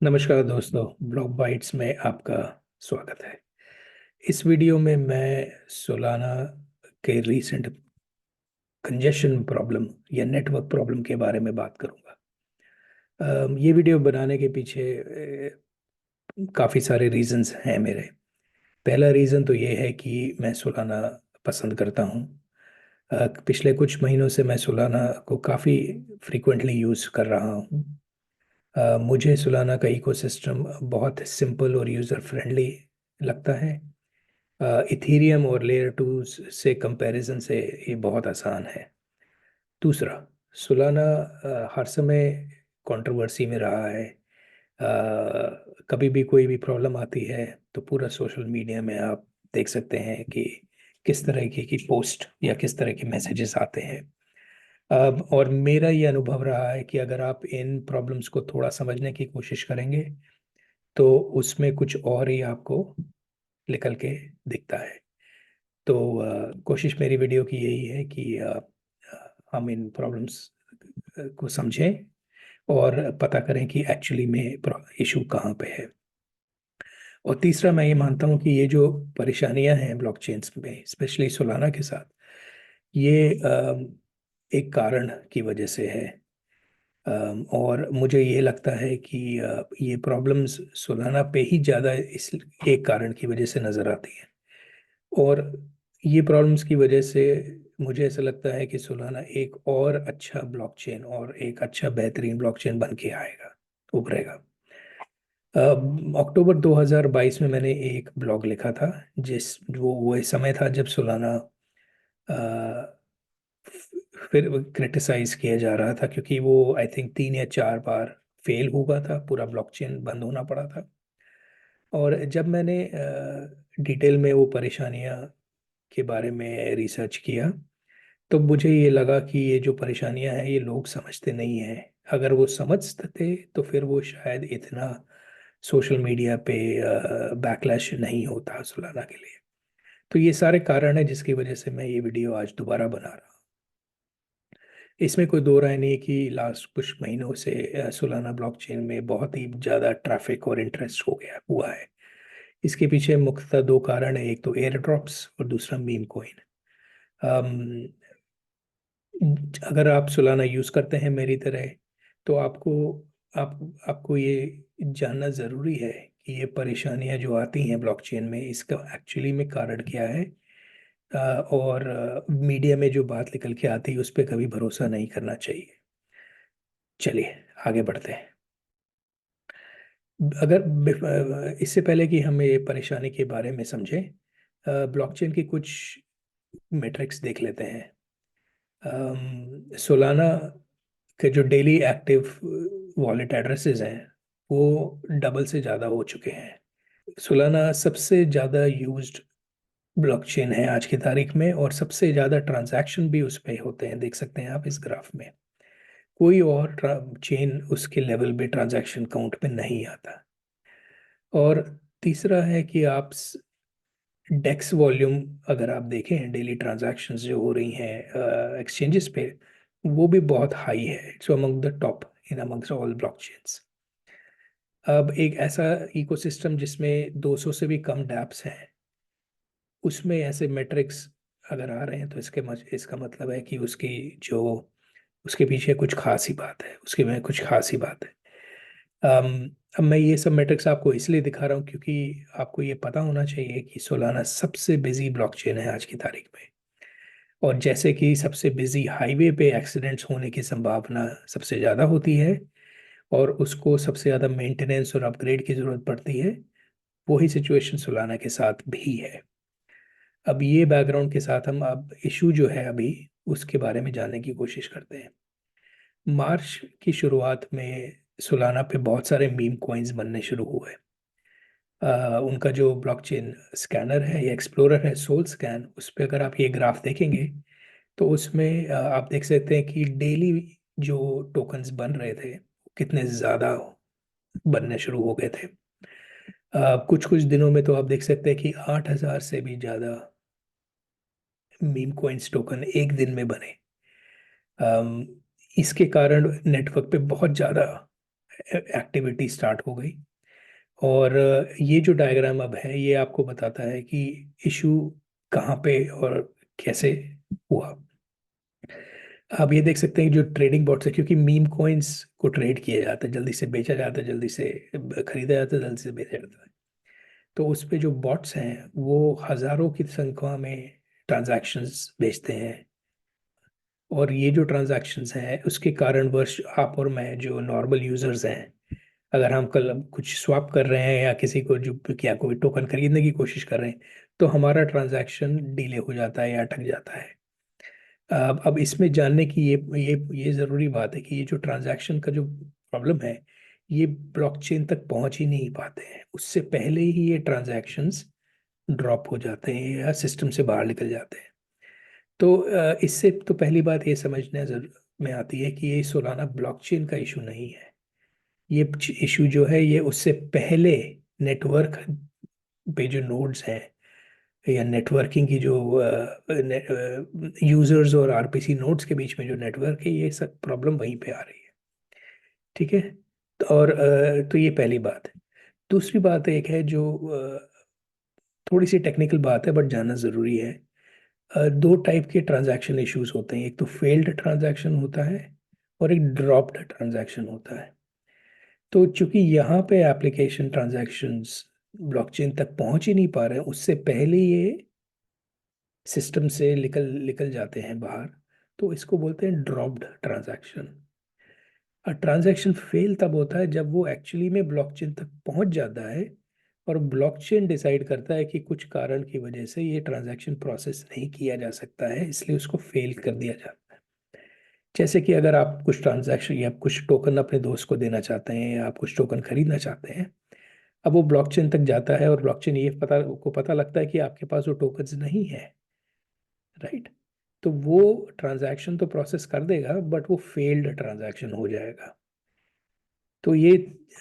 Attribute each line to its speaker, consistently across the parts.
Speaker 1: नमस्कार दोस्तों, block bytes में आपका स्वागत है। इस वीडियो में मैं सोलाना के रीसेंट कंजेशन प्रॉब्लम या नेटवर्क प्रॉब्लम के बारे में बात करूंगा। ये वीडियो बनाने के पीछे काफ़ी सारे रीजंस हैं मेरे। पहला रीज़न तो ये है कि मैं सोलाना पसंद करता हूँ। पिछले कुछ महीनों से मैं सोलाना को काफ़ी फ्रीक्वेंटली यूज़ कर रहा हूँ। मुझे सोलाना का इकोसिस्टम बहुत सिंपल और यूज़र फ्रेंडली लगता है। इथीरियम और लेयर टू से कंपैरिजन से ये बहुत आसान है। दूसरा, सोलाना हर समय कंट्रोवर्सी में रहा है। कभी भी कोई भी प्रॉब्लम आती है तो पूरा सोशल मीडिया में आप देख सकते हैं कि किस तरह की पोस्ट या किस तरह के मैसेजेस आते हैं। अब और मेरा ये अनुभव रहा है कि अगर आप इन प्रॉब्लम्स को थोड़ा समझने की कोशिश करेंगे तो उसमें कुछ और ही आपको निकल के दिखता है। तो कोशिश मेरी वीडियो की यही है कि हम इन प्रॉब्लम्स को समझें और पता करें कि एक्चुअली में इशू कहाँ पे है। और तीसरा, मैं ये मानता हूँ कि ये जो परेशानियां हैं ब्लॉकचेन्स में, स्पेशली सोलाना के साथ, ये एक कारण की वजह से है। और मुझे ये लगता है कि ये प्रॉब्लम्स सोलाना पे ही ज़्यादा इस एक कारण की वजह से नज़र आती है। और ये प्रॉब्लम्स की वजह से मुझे ऐसा लगता है कि सोलाना एक और अच्छा ब्लॉकचेन और एक अच्छा बेहतरीन ब्लॉकचेन बन के आएगा, उभरेगा। अक्टूबर 2022 में मैंने एक ब्लॉग लिखा था, वो समय था जब सोलाना फिर क्रिटिसाइज किया जा रहा था, क्योंकि वो आई थिंक 3 या 4 बार फेल हुआ था, पूरा ब्लॉकचेन बंद होना पड़ा था। और जब मैंने डिटेल में वो परेशानियां के बारे में रिसर्च किया तो मुझे ये लगा कि ये जो परेशानियां हैं ये लोग समझते नहीं हैं। अगर वो समझते थे तो फिर वो शायद इतना सोशल मीडिया पे बैकलैश नहीं होता सुलाना के लिए। तो ये सारे कारण हैं जिसकी वजह से मैं ये वीडियो आज दोबारा बना रहा हूँ। इसमें कोई दो राय नहीं है कि लास्ट कुछ महीनों से सोलाना ब्लॉकचेन में बहुत ही ज़्यादा ट्रैफिक और इंटरेस्ट हो गया हुआ है। इसके पीछे मुख्यतः दो कारण है, एक तो एयर ड्रॉप्स और दूसरा मीम कॉइन। अगर आप सोलाना यूज़ करते हैं मेरी तरह तो आप आपको ये जानना ज़रूरी है कि ये परेशानियां जो आती हैं ब्लॉकचेन में, इसका एक्चुअली में कारण क्या है। और मीडिया में जो बात निकल के आती है उस पर कभी भरोसा नहीं करना चाहिए। चलिए आगे बढ़ते हैं। इससे पहले कि हम ये परेशानी के बारे में समझें, ब्लॉकचेन की कुछ मेट्रिक्स देख लेते हैं। सोलाना के जो डेली एक्टिव वॉलेट एड्रेसेस हैं वो डबल से ज़्यादा हो चुके हैं। सोलाना सबसे ज़्यादा यूज्ड ब्लॉकचेन है आज की तारीख में, और सबसे ज़्यादा ट्रांजैक्शन भी उस पे होते हैं, देख सकते हैं आप इस ग्राफ में। कोई और चेन उसके लेवल पे ट्रांजैक्शन काउंट पे नहीं आता। और तीसरा है कि आप डेक्स वॉल्यूम अगर आप देखें, डेली ट्रांजैक्शंस जो हो रही हैं एक्सचेंजेस पे, वो भी बहुत हाई है। It's among the top in amongst all blockchains. अब एक ऐसा इकोसिस्टम जिसमें 200 से भी कम डैप्स हैं, उसमें ऐसे मैट्रिक्स अगर आ रहे हैं तो इसका मतलब है कि उसके पीछे कुछ खास ही बात है, उसके में कुछ खास ही बात है। अब मैं ये सब मैट्रिक्स आपको इसलिए दिखा रहा हूँ क्योंकि आपको ये पता होना चाहिए कि सोलाना सबसे बिजी ब्लॉकचेन है आज की तारीख में। और जैसे कि सबसे बिजी हाईवे पे एक्सीडेंट्स होने की संभावना सबसे ज़्यादा होती है और उसको सबसे ज़्यादा मेंटेनेंस और अपग्रेड की ज़रूरत पड़ती है, वही सिचुएशन सोलाना के साथ भी है। अब ये बैकग्राउंड के साथ हम अब इशू जो है अभी उसके बारे में जानने की कोशिश करते हैं। मार्च की शुरुआत में सोलाना पे बहुत सारे मीम कॉइन्स बनने शुरू हुए। उनका जो ब्लॉकचेन स्कैनर है या एक्सप्लोरर है, सोल स्कैन, उस पर अगर आप ये ग्राफ देखेंगे तो उसमें आप देख सकते हैं कि डेली जो टोकन्स बन रहे थे कितने ज़्यादा बनने शुरू हो गए थे। कुछ कुछ दिनों में तो आप देख सकते हैं कि 8,000 से भी ज़्यादा मीम कॉइन्स टोकन एक दिन में बने। अम, इसके कारण नेटवर्क पे बहुत ज़्यादा एक्टिविटी स्टार्ट हो गई। और ये जो डायग्राम अब है ये आपको बताता है कि इशू कहाँ पे और कैसे हुआ। आप ये देख सकते हैं कि जो ट्रेडिंग बॉट्स है, क्योंकि मीम कॉइन्स को ट्रेड किया जाता है, जल्दी से बेचा जाता है, जल्दी से खरीदा जाता है, जल्दी से बेचा जाता है। तो उस पे जो बॉट्स हैं वो हजारों की संख्या में ट्रांजैक्शंस बेचते हैं। और ये जो ट्रांजैक्शंस हैं उसके कारणवश आप और मैं जो नॉर्मल यूजर्स हैं, अगर हम कल कुछ स्वैप कर रहे हैं या किसी को जो क्या कोई टोकन खरीदने की कोशिश कर रहे हैं, तो हमारा ट्रांजैक्शन डिले हो जाता है या अटक जाता है। अब इसमें जानने की ये ज़रूरी बात है कि ये जो ट्रांजैक्शन का जो प्रॉब्लम है, ये ब्लॉकचेन तक पहुंच ही नहीं पाते हैं, उससे पहले ही ये ट्रांजैक्शंस ड्रॉप हो जाते हैं या सिस्टम से बाहर निकल जाते हैं। तो इससे तो पहली बात ये समझने में आती है कि ये सोलाना ब्लॉकचेन का इशू नहीं है। ये इशू जो है ये उससे पहले नेटवर्क पे जो नोड्स हैं या नेटवर्किंग की जो यूजर्स और आरपीसी नोड्स के बीच में जो नेटवर्क है, ये सब प्रॉब्लम वहीं पे आ रही है। ठीक है। और तो ये पहली बात है। दूसरी बात एक है जो थोड़ी सी टेक्निकल बात है बट जानना ज़रूरी है। दो टाइप के ट्रांजैक्शन इश्यूज होते हैं, एक तो फेल्ड ट्रांजैक्शन होता है और एक ड्रॉप्ड ट्रांजैक्शन होता है। तो चूंकि यहाँ पे एप्लीकेशन ट्रांजैक्शंस ब्लॉकचेन तक पहुंच ही नहीं पा रहे हैं, उससे पहले ये सिस्टम से निकल निकल जाते हैं बाहर, तो इसको बोलते हैं ड्रॉप्ड ट्रांजैक्शन। और ट्रांजैक्शन फेल तब होता है जब वो एक्चुअली में ब्लॉकचेन तक पहुंच जाता है और ब्लॉकचेन डिसाइड करता है कि कुछ कारण की वजह से ये ट्रांजैक्शन प्रोसेस नहीं किया जा सकता है, इसलिए उसको फेल कर दिया जाता है। जैसे कि अगर आप कुछ ट्रांजैक्शन या कुछ टोकन अपने दोस्त को देना चाहते हैं या आप कुछ टोकन खरीदना चाहते हैं, अब वो ब्लॉकचेन तक जाता है और ब्लॉकचेन ये पता लगता है कि आपके पास वो टोकन्स नहीं है, राइट। तो वो ट्रांजैक्शन तो प्रोसेस कर देगा बट वो फेल्ड ट्रांजैक्शन हो जाएगा। तो ये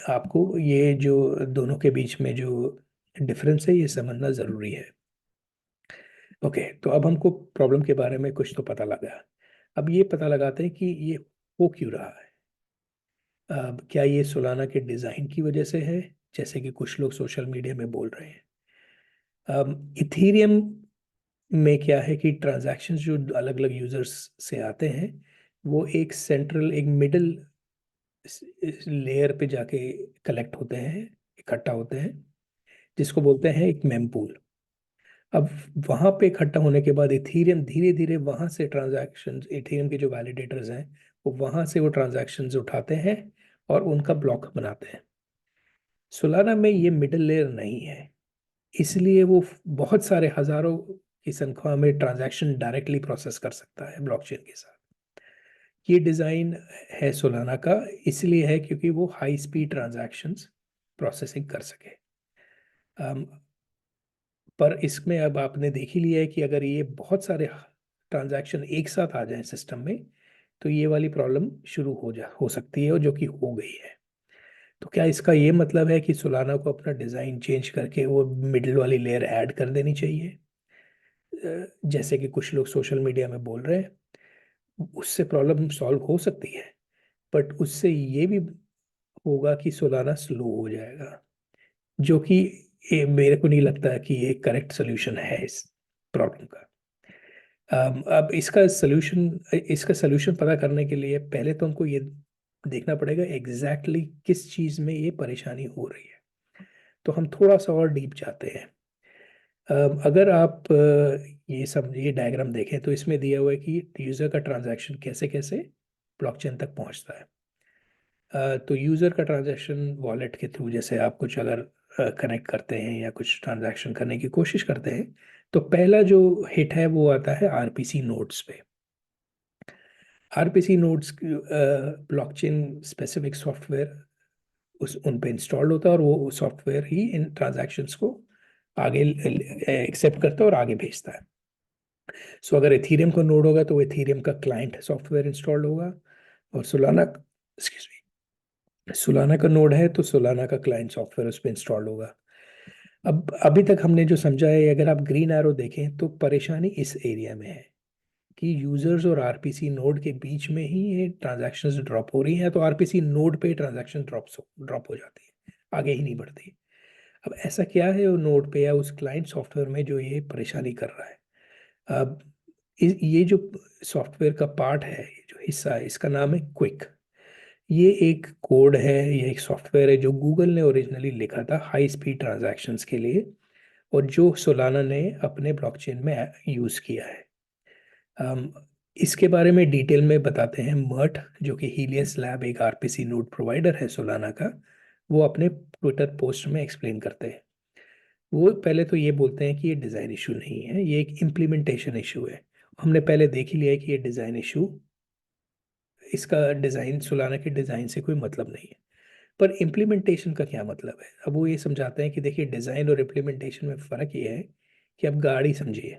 Speaker 1: आपको ये जो दोनों के बीच में जो डिफरेंस है ये समझना ज़रूरी है। ओके, तो अब हमको प्रॉब्लम के बारे में कुछ तो पता लगा। अब ये पता लगाते हैं कि ये हो क्यों रहा है। अब क्या ये सोलाना के डिज़ाइन की वजह से है, जैसे कि कुछ लोग सोशल मीडिया में बोल रहे हैं। इथीरियम में क्या है कि ट्रांजैक्शंस जो अलग अलग यूजर्स से आते हैं, वो एक सेंट्रल एक मिडिल लेयर पे जाके कलेक्ट होते हैं, इकट्ठा होते हैं, जिसको बोलते हैं एक मेमपूल। अब वहां पे इकट्ठा होने के बाद इथीरियम धीरे धीरे वहां से ट्रांजैक्शन, इथीरियम के जो वैलिडेटर्स हैं वो वहां से वो ट्रांजैक्शंस उठाते हैं और उनका ब्लॉक बनाते हैं। सोलाना में ये मिडिल लेयर नहीं है, इसलिए वो बहुत सारे हजारों की संख्या में ट्रांजैक्शन डायरेक्टली प्रोसेस कर सकता है ब्लॉकचेन के साथ। ये डिज़ाइन है सोलाना का, इसलिए है क्योंकि वो हाई स्पीड ट्रांजैक्शंस प्रोसेसिंग कर सके। अम, पर इसमें अब आपने देख ही लिया है कि अगर ये बहुत सारे ट्रांजैक्शन एक साथ आ जाएं सिस्टम में, तो ये वाली प्रॉब्लम शुरू हो सकती है, और जो कि हो गई है। तो क्या इसका ये मतलब है कि सोलाना को अपना डिज़ाइन चेंज करके वो मिडिल वाली लेयर ऐड कर देनी चाहिए, जैसे कि कुछ लोग सोशल मीडिया में बोल रहे हैं? उससे प्रॉब्लम सॉल्व हो सकती है, बट उससे ये भी होगा कि सोलाना स्लो हो जाएगा, जो कि मेरे को नहीं लगता कि ये करेक्ट सोल्यूशन है इस प्रॉब्लम का। अब इसका सोल्यूशन पता करने के लिए पहले तो हमको ये देखना पड़ेगा एग्जैक्टली किस चीज़ में ये परेशानी हो रही है। तो हम थोड़ा सा और डीप जाते हैं। अगर आप ये डायग्राम देखें तो इसमें दिया हुआ है कि यूज़र का ट्रांजैक्शन कैसे कैसे ब्लॉकचेन तक पहुंचता है। तो यूज़र का ट्रांजैक्शन वॉलेट के थ्रू, जैसे आप कुछ अगर कनेक्ट करते हैं या कुछ ट्रांजैक्शन करने की कोशिश करते हैं, तो पहला जो हिट है वो आता है आरपीसी नोड्स पे। RPC nodes blockchain specific software उन पे इंस्टॉल्ड होता है और वो सॉफ्टवेयर ही इन ट्रांजैक्शंस को आगे एक्सेप्ट करता है और आगे भेजता है। सो अगर एथीरियम का नोड होगा तो एथीरियम का क्लाइंट सॉफ्टवेयर इंस्टॉल्ड होगा, और सोलाना, एक्सक्यूज मी, सोलाना का नोड है तो सोलाना का क्लाइंट सॉफ्टवेयर उस पर इंस्टॉल्ड होगा। अब अभी तक हमने जो समझा है, अगर आप ग्रीन एरो देखें तो परेशानी इस एरिया में है। कि यूजर्स और आरपीसी नोड के बीच में ही ये ट्रांजैक्शंस ड्रॉप हो रही हैं, तो आरपीसी नोड पे ट्रांजैक्शन ड्रॉप हो जाती है, आगे ही नहीं बढ़ती। अब ऐसा क्या है वो नोड पे या उस क्लाइंट सॉफ्टवेयर में जो ये परेशानी कर रहा है? अब ये जो सॉफ्टवेयर का पार्ट है, ये जो हिस्सा है, इसका नाम है क्विक। ये एक कोड है, ये एक सॉफ्टवेयर है जो गूगल ने ओरिजिनली लिखा था हाई स्पीड ट्रांजैक्शंस के लिए, और जो सोलाना ने अपने ब्लॉकचेन में यूज़ किया है। अम, इसके बारे में डिटेल में बताते हैं मर्ट, जो कि हीलियस लैब एक आरपीसी नोड प्रोवाइडर है सोलाना का। वो अपने ट्विटर पोस्ट में एक्सप्लेन करते हैं। वो पहले तो ये बोलते हैं कि ये डिज़ाइन इशू नहीं है, ये एक इम्प्लीमेंटेशन इशू है। हमने पहले देख ही लिया है कि ये डिज़ाइन इशू, इसका डिज़ाइन, सोलाना के डिज़ाइन से कोई मतलब नहीं है। पर इम्प्लीमेंटेशन का क्या मतलब है? अब वो ये समझाते हैं कि देखिए, डिज़ाइन और इम्प्लीमेंटेशन में फ़र्क ये है कि अब गाड़ी समझिए।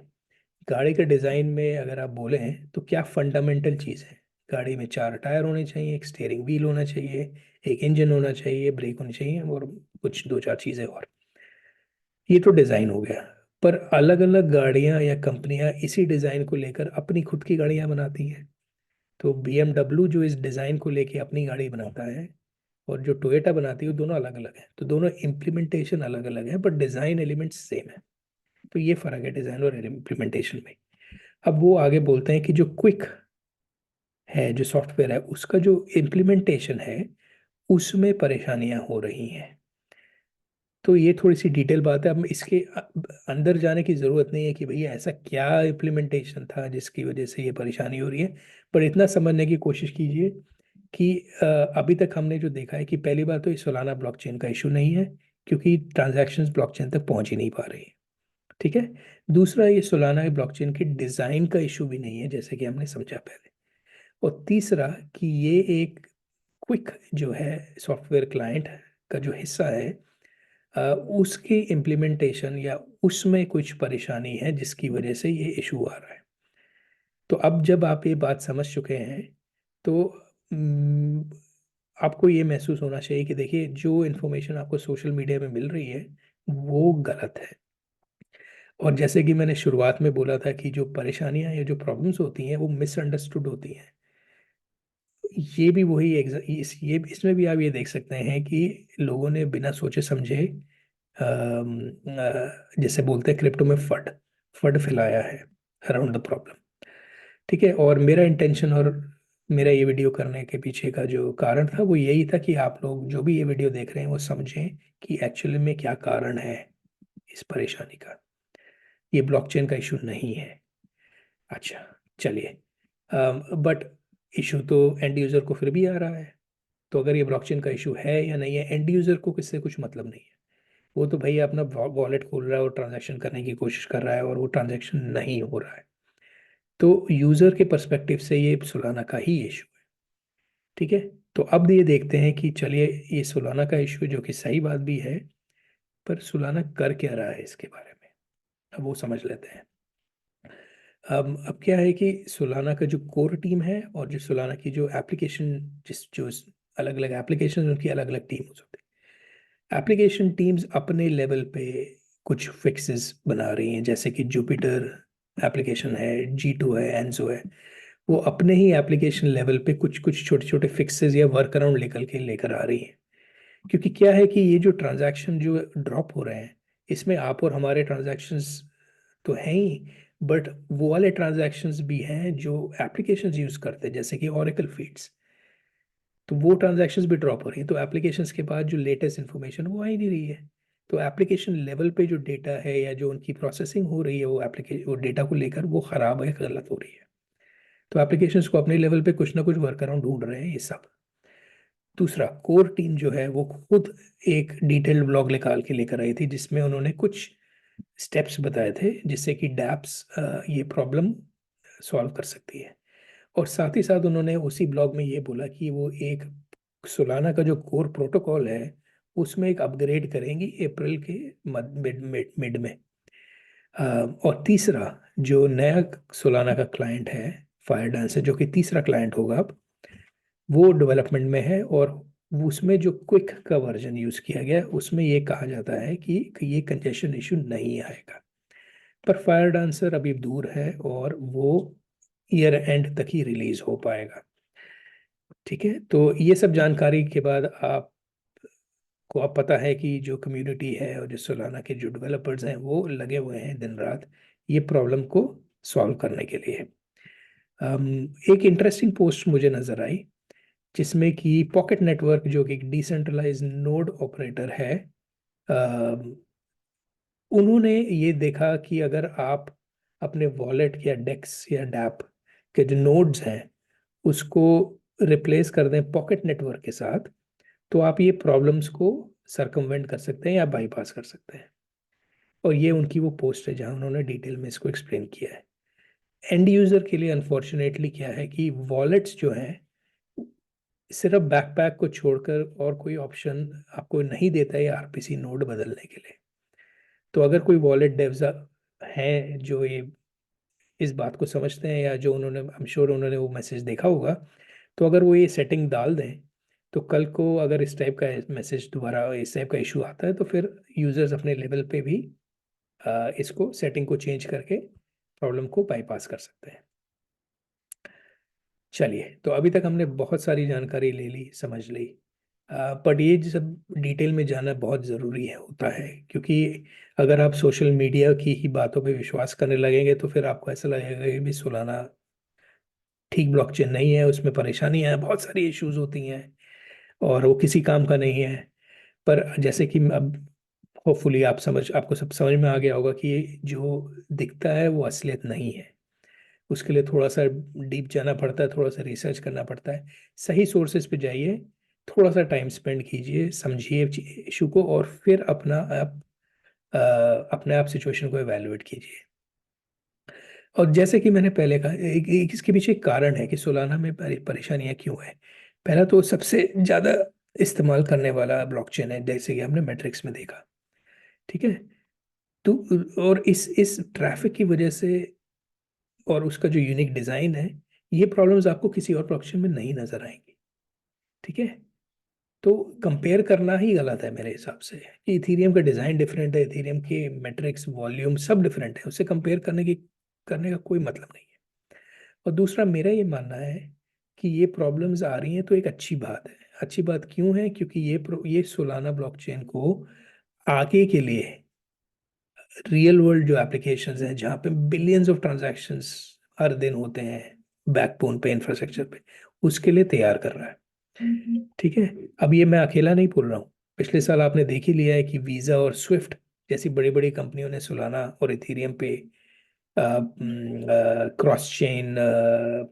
Speaker 1: गाड़ी के डिज़ाइन में अगर आप बोले हैं तो क्या फंडामेंटल चीज़ है? गाड़ी में 4 टायर होने चाहिए, एक स्टीयरिंग व्हील होना चाहिए, एक इंजन होना चाहिए, ब्रेक होनी चाहिए, और कुछ 2-4 चीज़ें और। ये तो डिज़ाइन हो गया। पर अलग अलग गाड़ियां या कंपनियां इसी डिज़ाइन को लेकर अपनी खुद की गाड़ियां बनाती हैं। तो BMW जो इस डिज़ाइन को लेके अपनी गाड़ी बनाता है, और जो टोयोटा बनाती है, वो दोनों अलग अलग है। तो दोनों इम्प्लीमेंटेशन अलग अलग है, बट डिज़ाइन एलिमेंट्स सेम है। तो ये फ़र्क है डिज़ाइन और इम्प्लीमेंटेशन में। अब वो आगे बोलते हैं कि जो क्विक है, जो सॉफ्टवेयर है, उसका जो इम्प्लीमेंटेशन है, उसमें परेशानियां हो रही हैं। तो ये थोड़ी सी डिटेल बात है। अब इसके अंदर जाने की ज़रूरत नहीं है कि भैया ऐसा क्या इम्प्लीमेंटेशन था जिसकी वजह से ये परेशानी हो रही है। पर इतना समझने की कोशिश कीजिए कि अभी तक हमने जो देखा है कि पहली बात तो ये सोलाना ब्लॉकचेन का इशू नहीं है, क्योंकि ट्रांजैक्शंस ब्लॉकचेन तक पहुंच ही नहीं पा रही है। ठीक है। दूसरा, ये सोलाना के ब्लॉकचेन के डिज़ाइन का इशू भी नहीं है, जैसे कि हमने समझा पहले। और तीसरा कि ये एक क्विक जो है सॉफ्टवेयर क्लाइंट का जो हिस्सा है, उसकी इम्प्लीमेंटेशन या उसमें कुछ परेशानी है जिसकी वजह से ये इशू आ रहा है। तो अब जब आप ये बात समझ चुके हैं, तो हम्म, आपको ये महसूस होना चाहिए कि देखिए, जो इन्फॉर्मेशन आपको सोशल मीडिया में मिल रही है वो गलत है। और जैसे कि मैंने शुरुआत में बोला था कि जो परेशानियां या जो प्रॉब्लम्स होती हैं वो मिसअंडरस्टूड होती हैं। ये भी वही ये इसमें भी आप ये देख सकते हैं कि लोगों ने बिना सोचे समझे, जैसे बोलते हैं क्रिप्टो में फंड फंड फैलाया है अराउंड द प्रॉब्लम। ठीक है। और मेरा इंटेंशन और मेरा ये वीडियो करने के पीछे का जो कारण था वो यही था कि आप लोग जो भी ये वीडियो देख रहे हैं वो समझें कि एक्चुअली में क्या कारण है इस परेशानी का। ये ब्लॉकचेन का इशू नहीं है। अच्छा, चलिए। बट इशू तो एंड यूजर को फिर भी आ रहा है। तो अगर ये ब्लॉकचेन का इशू है या नहीं है, एंड यूजर को किससे कुछ मतलब नहीं है। वो तो भैया अपना वॉलेट खोल रहा है और ट्रांजैक्शन करने की कोशिश कर रहा है, और वो ट्रांजैक्शन नहीं हो रहा है। तो यूजर के पर्सपेक्टिव से ये सोलाना का ही इशू है। ठीक है। तो अब ये देखते हैं कि चलिए, ये सोलाना का इशू जो कि सही बात भी है, पर सोलाना कर क्या रहा है इसके बारे में, अब वो समझ लेते हैं। अब क्या है कि सोलाना का जो कोर टीम है और जो सोलाना की जो एप्लीकेशन, जिस जो अलग अलग एप्लीकेशन, उनकी अलग अलग टीम होती है। एप्लीकेशन टीम्स अपने लेवल पे कुछ फिक्सेस बना रही हैं, जैसे कि जुपिटर एप्लीकेशन है, G2 है, एनजो है। वो अपने ही एप्लीकेशन लेवल पे कुछ कुछ छोटे छोटे फिक्सेस या वर्क अराउंड लेकर आ रही हैं। क्योंकि क्या है कि ये जो ट्रांजैक्शन जो ड्रॉप हो रहे हैं, इसमें आप और हमारे ट्रांजैक्शंस तो हैं ही, बट वो वाले ट्रांजैक्शंस भी हैं जो एप्लीकेशंस यूज करते हैं, जैसे कि ओरेकल फीड्स। तो वो ट्रांजैक्शंस भी ड्रॉप हो रही हैं, तो एप्लीकेशंस के बाद जो लेटेस्ट इन्फॉर्मेशन वो आ ही नहीं रही है। तो एप्लीकेशन लेवल पे जो डेटा है या जो उनकी प्रोसेसिंग हो रही है वो एप्लीकेशन, वो डेटा को लेकर वो खराब है, गलत हो रही है। तो एप्लीकेशंस को अपने लेवल पे कुछ ना कुछ वर्क अराउंड ढूंढ रहे हैं ये सब। दूसरा, कोर टीम जो है वो खुद एक डिटेल्ड ब्लॉग निकाल के लेकर आई थी, जिसमें उन्होंने कुछ स्टेप्स बताए थे जिससे कि डैप्स ये प्रॉब्लम सॉल्व कर सकती है। और साथ ही साथ उन्होंने उसी ब्लॉग में ये बोला कि वो एक सोलाना का जो कोर प्रोटोकॉल है उसमें एक अपग्रेड करेंगी अप्रैल के मिड में। अ, और तीसरा, जो नया सोलाना का क्लाइंट है, फायर डांसर, जो कि तीसरा क्लाइंट होगा अब, वो डेवलपमेंट में है। और उसमें जो क्विक का वर्जन यूज किया गया है, उसमें ये कहा जाता है कि ये कंजेशन इशू नहीं आएगा। पर फायर डांसर अभी दूर है, और वो ईयर एंड तक ही रिलीज हो पाएगा। ठीक है, तो ये सब जानकारी के बाद आपको अब पता है कि जो कम्युनिटी है और जो सोलाना के जो डेवलपर्स हैं वो लगे हुए हैं दिन रात ये प्रॉब्लम को सॉल्व करने के लिए। एक इंटरेस्टिंग पोस्ट मुझे नज़र आई जिसमें कि पॉकेट नेटवर्क जो कि एक डिसेंट्रलाइज नोड ऑपरेटर है, उन्होंने ये देखा कि अगर आप अपने वॉलेट या डेक्स या डैप के जो नोड्स हैं उसको रिप्लेस कर दें पॉकेट नेटवर्क के साथ, तो आप ये प्रॉब्लम्स को सरकमवेंट कर सकते हैं या बाईपास कर सकते हैं। और ये उनकी वो पोस्ट है जहां उन्होंने डिटेल में इसको एक्सप्लेन किया है। एंड यूजर के लिए अनफॉर्चुनेटली क्या है कि वॉलेट्स जो हैं सिर्फ बैकपैक को छोड़कर और कोई ऑप्शन आपको नहीं देता है आरपीसी नोड बदलने के लिए। तो अगर कोई वॉलेट डेव्स हैं जो ये इस बात को समझते हैं या जो उन्होंने, आई एम श्योर उन्होंने वो मैसेज देखा होगा, तो अगर वो ये सेटिंग डाल दें तो कल को अगर इस टाइप का मैसेज दोबारा इस टाइप का इशू आता है तो फिर यूजर्स अपने लेवल पे भी इसको सेटिंग को चेंज करके प्रॉब्लम को बाईपास कर सकते हैं। चलिए, तो अभी तक हमने बहुत सारी जानकारी ले ली, समझ ली, बट ये सब डिटेल में जाना बहुत ज़रूरी है होता है, क्योंकि अगर आप सोशल मीडिया की ही बातों पे विश्वास करने लगेंगे तो फिर आपको ऐसा लगेगा कि भी सोलाना ठीक ब्लॉकचेन नहीं है, उसमें परेशानियां हैं, बहुत सारी इश्यूज होती हैं और वो किसी काम का नहीं है। पर जैसे कि अब होपफुली आपको सब समझ में आ गया होगा कि ये जो दिखता है वो असलियत नहीं है। उसके लिए थोड़ा सा डीप जाना पड़ता है, थोड़ा सा रिसर्च करना पड़ता है, सही सोर्सेज पे जाइए, थोड़ा सा टाइम स्पेंड कीजिए, समझिए इशू को और फिर अपने आप सिचुएशन को एवेलुएट कीजिए। और जैसे कि मैंने पहले कहा, एक इसके पीछे एक कारण है कि सोलाना में परेशानियां क्यों है। पहला तो सबसे ज़्यादा इस्तेमाल करने वाला ब्लॉकचेन है, जैसे कि हमने मैट्रिक्स में देखा। ठीक है, तो और इस ट्रैफिक की वजह से और उसका जो यूनिक डिज़ाइन है, ये प्रॉब्लम्स आपको किसी और ब्लॉकचेन में नहीं नजर आएंगी। ठीक है, तो कंपेयर करना ही गलत है मेरे हिसाब से कि इथीरियम का डिज़ाइन डिफरेंट है, इथीरियम के मैट्रिक्स वॉल्यूम सब डिफरेंट है, उससे कंपेयर करने का कोई मतलब नहीं है। और दूसरा मेरा ये मानना है कि ये प्रॉब्लम्स आ रही हैं तो एक अच्छी बात है। अच्छी बात क्यों है? क्योंकि ये सोलाना ब्लॉकचेन को आगे के लिए रियल वर्ल्ड जो एप्लीकेशंस हैं जहाँ पे बिलियंस ऑफ ट्रांजैक्शंस हर दिन होते हैं बैकबोन पे, इंफ्रास्ट्रक्चर पे, उसके लिए तैयार कर रहा है। ठीक है, अब ये मैं अकेला नहीं बोल रहा हूँ। पिछले साल आपने देख ही लिया है कि वीज़ा और स्विफ्ट जैसी बड़ी बड़ी कंपनियों ने सोलाना और इथेरियम पे क्रॉस चेन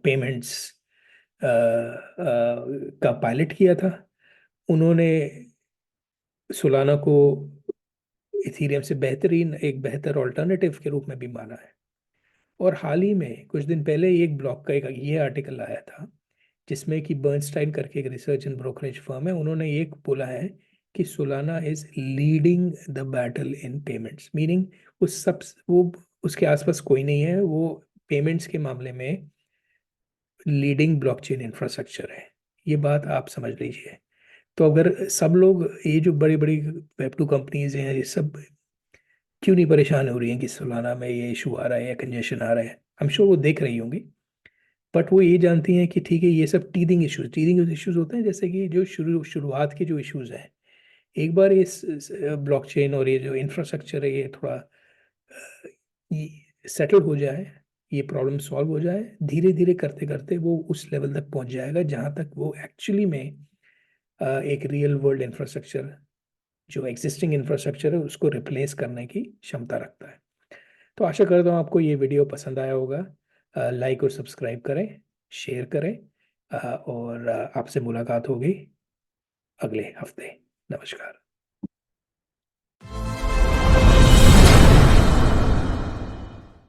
Speaker 1: पेमेंट्स का पायलट किया था। उन्होंने सोलाना को इथेरियम से एक बेहतर ऑल्टरनेटिव के रूप में भी माना है। और हाल ही में कुछ दिन पहले एक ब्लॉग का एक ये आर्टिकल आया था जिसमें कि बर्नस्टाइन करके एक रिसर्च एंड ब्रोकरेज फर्म है, उन्होंने ये बोला है कि Solana is leading the battle in payments, meaning वो उसके आसपास कोई नहीं है, वो पेमेंट्स के मामले में लीडिंग ब्लॉकचेन इंफ्रास्ट्रक्चर है। ये बात आप समझ लीजिए। तो अगर सब लोग, ये जो बड़ी बड़ी वेब टू कंपनीज हैं, ये सब क्यों नहीं परेशान हो रही हैं कि सोलाना में ये इशू आ रहा है या कंजेशन आ रहा है, हम श्योर वो देख रही होंगी। बट वो ये जानती हैं कि ठीक है, ये सब टीदिंग इश्यूज होते हैं, जैसे कि जो शुरुआत के जो इश्यूज हैं, एक बार इस ब्लॉकचेन और ये जो इंफ्रास्ट्रक्चर है ये थोड़ा सेटल हो जाए, ये प्रॉब्लम सॉल्व हो जाए, धीरे धीरे करते करते वो उस लेवल तक पहुंच जाएगा जहां तक वो एक्चुअली में एक रियल वर्ल्ड इंफ्रास्ट्रक्चर, जो एग्जिस्टिंग इंफ्रास्ट्रक्चर है उसको रिप्लेस करने की क्षमता रखता है। तो आशा करता हूँ आपको ये वीडियो पसंद आया होगा। लाइक और सब्सक्राइब करें, शेयर करें, और आपसे मुलाकात होगी अगले हफ्ते। नमस्कार।